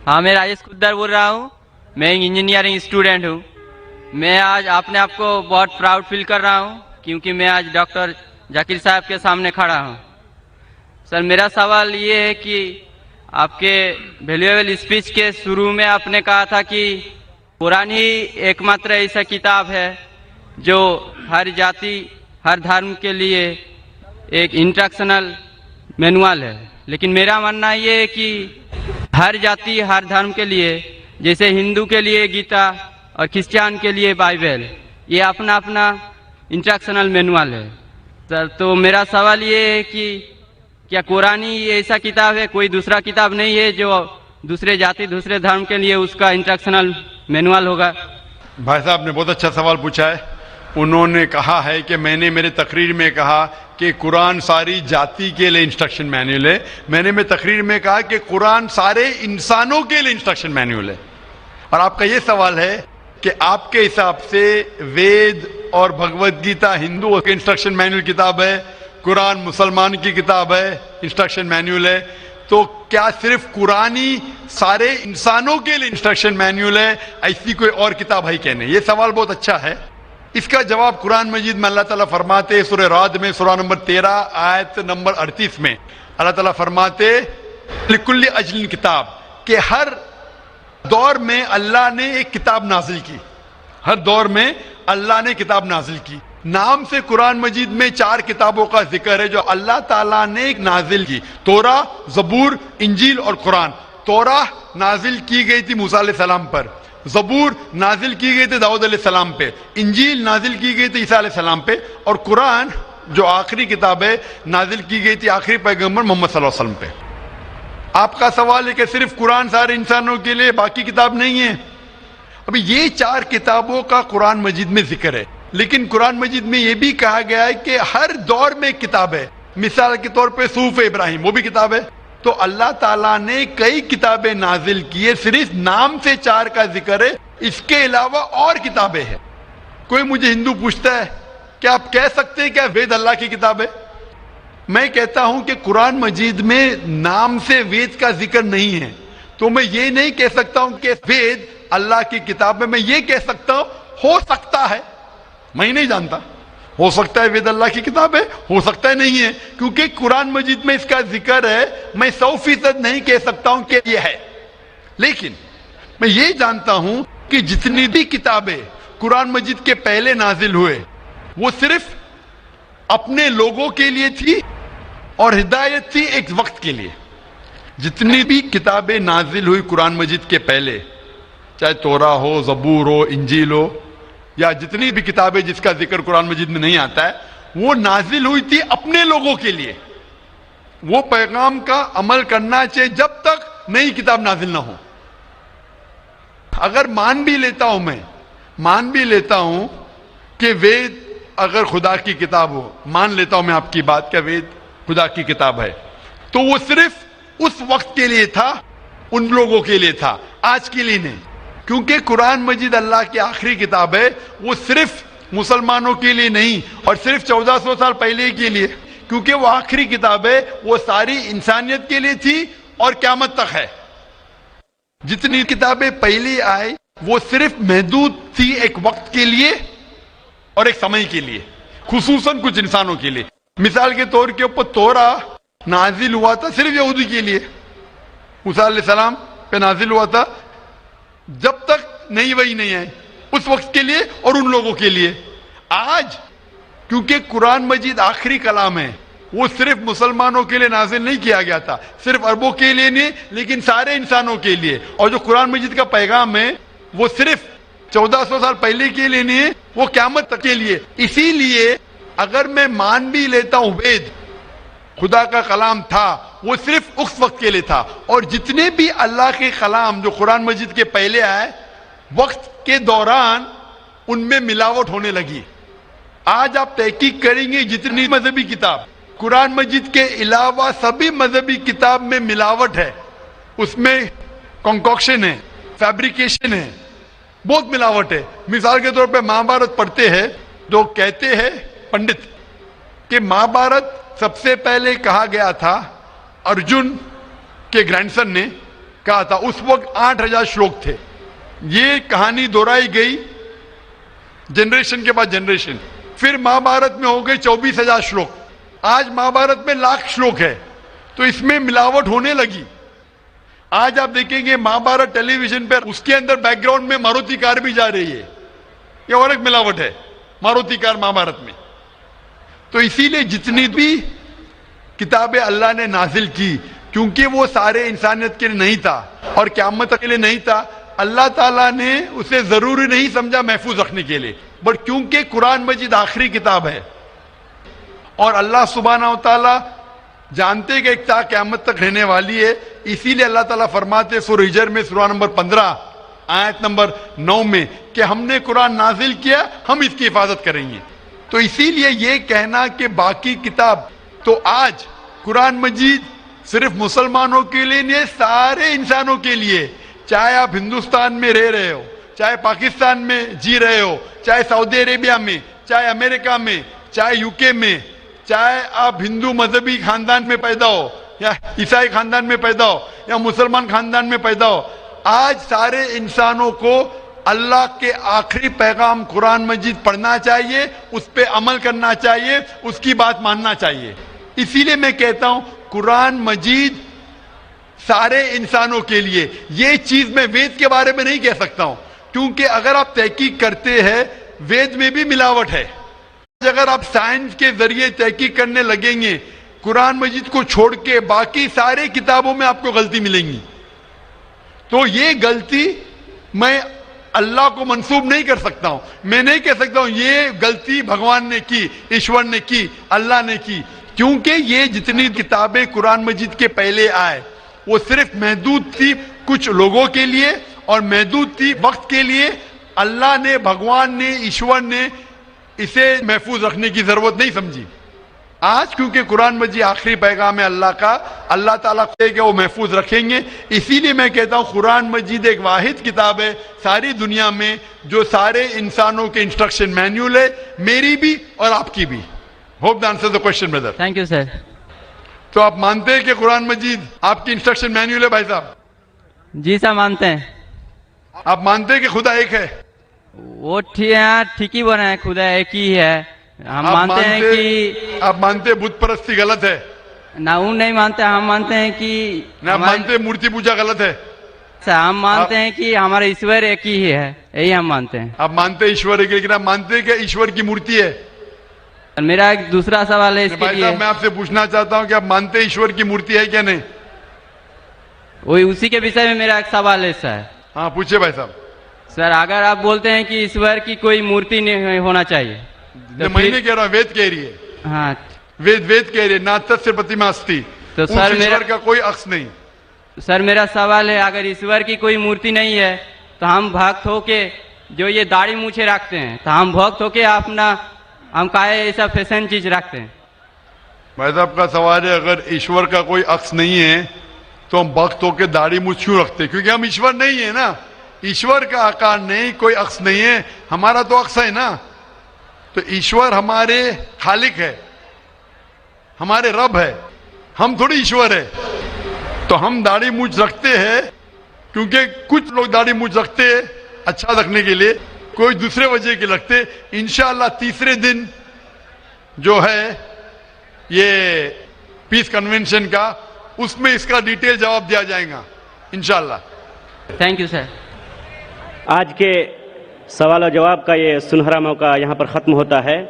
हाँ, मैं राजेश कुद्दर बोल रहा हूँ। मैं एक इंजीनियरिंग स्टूडेंट हूँ। मैं आज अपने आप को बहुत प्राउड फील कर रहा हूँ क्योंकि मैं आज डॉक्टर जाकिर साहब के सामने खड़ा हूँ। सर, मेरा सवाल ये है कि आपके वैल्यूएबल स्पीच के शुरू में आपने कहा था कि कुरान ही एकमात्र ऐसा किताब है जो हर जाति हर धर्म के लिए एक इंस्ट्रक्शनल मैनुअल है। लेकिन मेरा मानना ये है कि हर जाति हर धर्म के लिए, जैसे हिंदू के लिए गीता और क्रिश्चियन के लिए बाइबल, ये अपना अपना इंस्ट्रक्शनल मैनुअल है। सर, तो मेरा सवाल ये है कि क्या कुरान ही ऐसा किताब है, कोई दूसरा किताब नहीं है जो दूसरे जाति दूसरे धर्म के लिए उसका इंस्ट्रक्शनल मैनुअल होगा? भाई साहब ने बहुत अच्छा सवाल पूछा है। उन्होंने कहा है कि मैंने मेरे तकरीर में कहा कि कुरान सारी जाति के लिए इंस्ट्रक्शन मैनुअल है। मैंने मेरे तकरीर में कहा कि कुरान सारे इंसानों के लिए इंस्ट्रक्शन मैनुअल है। और आपका ये सवाल है कि आपके हिसाब से वेद और भगवत गीता हिंदुओं के इंस्ट्रक्शन मैनुअल किताब है, कुरान मुसलमान की किताब है, इंस्ट्रक्शन मैनुअल है, तो क्या सिर्फ कुरान ही सारे इंसानों के लिए इंस्ट्रक्शन मैनुअल है, ऐसी कोई और किताब है क्या? नहीं। ये सवाल बहुत अच्छा है। इसका जवाब कुरान मजीद में अल्लाह ताला फरमाते हैं, सूरह राद में सूरह नंबर 13 आयत नंबर 38 में अल्लाह ताला फरमाते लिकुल्ली अजलिन किताब, कि हर दौर में अल्लाह ने एक किताब नाजिल की। हर दौर में अल्लाह ने किताब नाजिल की। नाम से कुरान मजीद में 4 किताबों का जिक्र है जो अल्लाह ताला ने एक नाजिल की। तोरा, जबूर, इंजील और कुरान। तोरा नाजिल की गई थी मूसा अलैहिस्सलाम पर, जबूर नाजिल की गई थी दाऊद अलैहिस्सलाम पे, इंजील नाजिल की गई थी ईसा अलैहिस्सलाम पे, और कुरान जो आखिरी किताब है नाजिल की गई थी आखिरी पैगंबर मोहम्मद सल्लल्लाहु अलैहि वसल्लम पे। आपका सवाल है कि सिर्फ कुरान सारे इंसानों के लिए, बाकी किताब नहीं है। अभी ये 4 किताबों का कुरान मजीद में जिक्र है, लेकिन कुरान मजीद में यह भी कहा गया है कि हर दौर में किताब है। मिसाल के तौर पे सूफ इब्राहिम, वो भी किताब है। तो अल्लाह ताला ने कई किताबें नाजिल की है, सिर्फ नाम से 4 का जिक्र है, इसके अलावा और किताबें हैं। कोई मुझे हिंदू पूछता है कि आप कह सकते हैं क्या वेद अल्लाह की किताब है? मैं कहता हूं कि कुरान मजीद में नाम से वेद का जिक्र नहीं है, तो मैं ये नहीं कह सकता हूं कि वेद अल्लाह की किताब है। मैं ये कह सकता हूं हो सकता है, मैं नहीं जानता, हो सकता है वेद अल्लाह की किताब है, हो सकता है नहीं है, क्योंकि कुरान मजीद में इसका जिक्र है। मैं 100% नहीं कह सकता हूं कि यह है, लेकिन मैं ये जानता हूं कि जितनी भी किताबें कुरान मजीद के पहले नाजिल हुए वो सिर्फ अपने लोगों के लिए थी और हिदायत थी एक वक्त के लिए। जितनी भी किताबें नाजिल हुई कुरान मजीद के पहले, चाहे तोरा हो, जबूर हो, इंजील हो, या जितनी भी किताबें जिसका जिक्र कुरान मजीद में नहीं आता है, वो नाजिल हुई थी अपने लोगों के लिए। वो पैगाम का अमल करना चाहिए जब तक नई किताब नाजिल ना हो। अगर मान भी लेता हूं, मैं मान भी लेता हूं कि वेद अगर खुदा की किताब हो, मान लेता हूं मैं आपकी बात कि वेद खुदा की किताब है, तो वो सिर्फ उस वक्त के लिए था, उन लोगों के लिए था, आज के लिए नहीं। क्योंकि कुरान मजीद अल्लाह की आखिरी किताब है, वो सिर्फ मुसलमानों के लिए नहीं और सिर्फ 1400 साल पहले के लिए, क्योंकि वो आखिरी किताब है, वो सारी इंसानियत के लिए थी और क़यामत तक है। जितनी किताबें पहले आई वो सिर्फ महदूद थी एक वक्त के लिए और एक समय के लिए, खुसूसन कुछ इंसानों के लिए। मिसाल के तौर के ऊपर तोरा नाजिल हुआ था सिर्फ यहूदी के लिए, मूसा अलैहिस्सलाम पे नाजिल हुआ था जब तक नई वही नहीं है, उस वक्त के लिए और उन लोगों के लिए। आज क्योंकि कुरान मजीद आखिरी कलाम है, वो सिर्फ मुसलमानों के लिए नाजिल नहीं किया गया था, सिर्फ अरबों के लिए नहीं, लेकिन सारे इंसानों के लिए। और जो कुरान मजीद का पैगाम है वो सिर्फ 1400 साल पहले के लिए नहीं है, वो क़यामत तक के लिए। इसीलिए अगर मैं मान भी लेता हूं वेद खुदा का कलाम था, वो सिर्फ उस वक्त के लिए था, और जितने भी अल्लाह के कलाम जो कुरान मजीद के पहले आए, वक्त के दौरान उनमें मिलावट होने लगी। आज आप तहकीक करेंगे जितनी मजहबी किताब, कुरान मजीद के अलावा सभी मजहबी किताब में मिलावट है, उसमें कंकॉक्शन है, फैब्रिकेशन है, बहुत मिलावट है। मिसाल के तौर पे महाभारत पढ़ते हैं, जो कहते हैं पंडित कि महाभारत सबसे पहले कहा गया था अर्जुन के ग्रैंडसन ने, کہا تھا. اس وقت 8,000 شلوک تھے. یہ کہانی دہرائی گئی جنریشن کے بعد جنریشن. پھر مہابھارت میں ہو گئی 24,000 شلوک. آج مہابھارت میں 1,00,000 شلوک ہے. تو اس میں ملاوٹ ہونے لگی. آج آپ دیکھیں گے مہابھارت ٹیلی ویژن پر اس کے اندر بیک گراؤنڈ میں ماروتی کار بھی جا رہی ہے. یہ اور ایک ملاوٹ ہے ماروتی کار مہابھارت میں. تو اسی لیے جتنی بھی کتابیں اللہ نے نازل کی, کیونکہ وہ سارے انسانیت کے لیے نہیں تھا اور قیامت کے لیے نہیں تھا, اللہ تعالیٰ نے اسے ضروری نہیں سمجھا محفوظ رکھنے کے لیے. بٹ کیونکہ قرآن مجید آخری کتاب ہے اور اللہ سبحانہ و تعالیٰ جانتے کہ ایک تا قیامت تک رہنے والی ہے, اسی لیے اللہ تعالیٰ فرماتے سورہ ہجر میں سورہ نمبر 15 آیت نمبر 9 میں کہ ہم نے قرآن نازل کیا, ہم اس کی حفاظت کریں گے. تو اسی لیے یہ کہنا کہ باقی کتاب, تو آج قرآن مجید صرف مسلمانوں کے لیے نہیں, سارے انسانوں کے لیے, چاہے آپ ہندوستان میں رہ رہے ہو, چاہے پاکستان میں جی رہے ہو, چاہے سعودی عربیہ میں, چاہے امریکہ میں, چاہے یو کے میں, چاہے آپ ہندو مذہبی خاندان میں پیدا ہو یا عیسائی خاندان میں پیدا ہو یا مسلمان خاندان میں پیدا ہو, آج سارے انسانوں کو اللہ کے آخری پیغام قرآن مجید پڑھنا چاہیے, اس پہ عمل کرنا چاہیے, اس کی بات ماننا چاہیے. اسی لیے میں کہتا ہوں قرآن مجید سارے انسانوں کے لیے. یہ چیز میں وید کے بارے میں نہیں کہہ سکتا ہوں, کیونکہ اگر آپ تحقیق کرتے ہیں وید میں بھی ملاوٹ ہے. اگر آپ سائنس کے ذریعے تحقیق کرنے لگیں گے قرآن مجید کو چھوڑ کے باقی سارے کتابوں میں آپ کو غلطی ملیں گی. تو یہ غلطی میں اللہ کو منسوب نہیں کر سکتا ہوں. میں نہیں کہہ سکتا ہوں یہ غلطی بھگوان نے کی, ایشور نے کی, اللہ نے کی, کیونکہ یہ جتنی کتابیں قرآن مجید کے پہلے آئے وہ صرف محدود تھی کچھ لوگوں کے لیے اور محدود تھی وقت کے لیے. اللہ نے, بھگوان نے, ایشور نے اسے محفوظ رکھنے کی ضرورت نہیں سمجھی. آج کیونکہ قرآن مجید آخری پیغام ہے اللہ کا, اللہ تعالیٰ کہ وہ محفوظ رکھیں گے. اسی لیے میں کہتا ہوں قرآن مجید ایک واحد کتاب ہے ساری دنیا میں جو سارے انسانوں کے انسٹرکشن مینیول ہے, میری بھی اور آپ کی بھی. Hope the answer the question Brother. Thank you sir. تو آپ مانتے ہیں کہ قرآن مجید آپ کی انسٹرکشن مینیول ہے بھائی صاحب؟ جی سر مانتے ہیں. آپ مانتے ہیں کہ خدا ایک ہے؟ وہ ٹھیک ہی بنا ہے, خدا ایک ہی ہے. ہم مانتے ہیں کہ آپ مانتے ہیں بت پرستی غلط ہے؟ نہ وہ نہیں مانتے, ہم مانتے ہیں کہ آپ مانتے ہیں مورتی پوجا غلط ہے؟ ہم مانتے ہیں کہ ہمارا ایشور ایک ہی ہے, یہی ہم مانتے ہیں. آپ مانتے ہیں ایشور ایک, لیکن آپ مانتے ہیں کہ ایشور کی مورتی ہے؟ میرا ایک دوسرا سوال ہے اس کے بھائی لیے. صاحب میں آپ سے پوچھنا چاہتا ہوں کہ آپ مانتے ہیں ایشور کی مورتی ہے کیا نہیں؟ وہی اسی کے وشے میں میرا ایک سوال ہے سر. ہاں پوچھے بھائی صاحب. سر اگر آپ بولتے ہیں کہ ایشور کی کوئی مورتی نہیں ہونا چاہیے, میں نہیں کہہ رہا, وید کہہ رہی ہے. ہاں وید کہہ رہی ہے نا تस्य پرتما استی, تو سر ایشور کا کوئی عکس نہیں. سر میرا سوال ہے اگر ایشور کی کوئی مورتی نہیں ہے تو ہم بھکت ہو کے جو یہ داڑھی مونچھے رکھتے ہیں تو ہم بھکت ہو کے اپنا ہم کہے ایسا فیشن چیز رکھتے ہیں. بھائی صاحب کا سوال ہے اگر ایشور کا کوئی عکس نہیں ہے تو ہم بھکت ہو کے داڑھی مونچھ کیوں رکھتے؟ کیونکہ ہم ایشور نہیں ہے نا. ایشور کا آکار نہیں, کوئی عکس نہیں ہے, ہمارا تو عکس ہے نا. تو ایشور ہمارے خالق ہے, ہمارے رب ہے, ہم تھوڑی ایشور ہے. تو ہم داڑھی مونچھ رکھتے ہیں کیونکہ کچھ لوگ داڑھی مونچھ رکھتے ہیں اچھا رکھنے کے لیے, کوئی دوسرے وجہ کے لگتے. انشاءاللہ تیسرے دن جو ہے یہ پیس کنونشن کا, اس میں اس کا ڈیٹیل جواب دیا جائے گا انشاءاللہ. Thank you sir. آج کے سوال و جواب کا یہ سنہرا موقع یہاں پر ختم ہوتا ہے.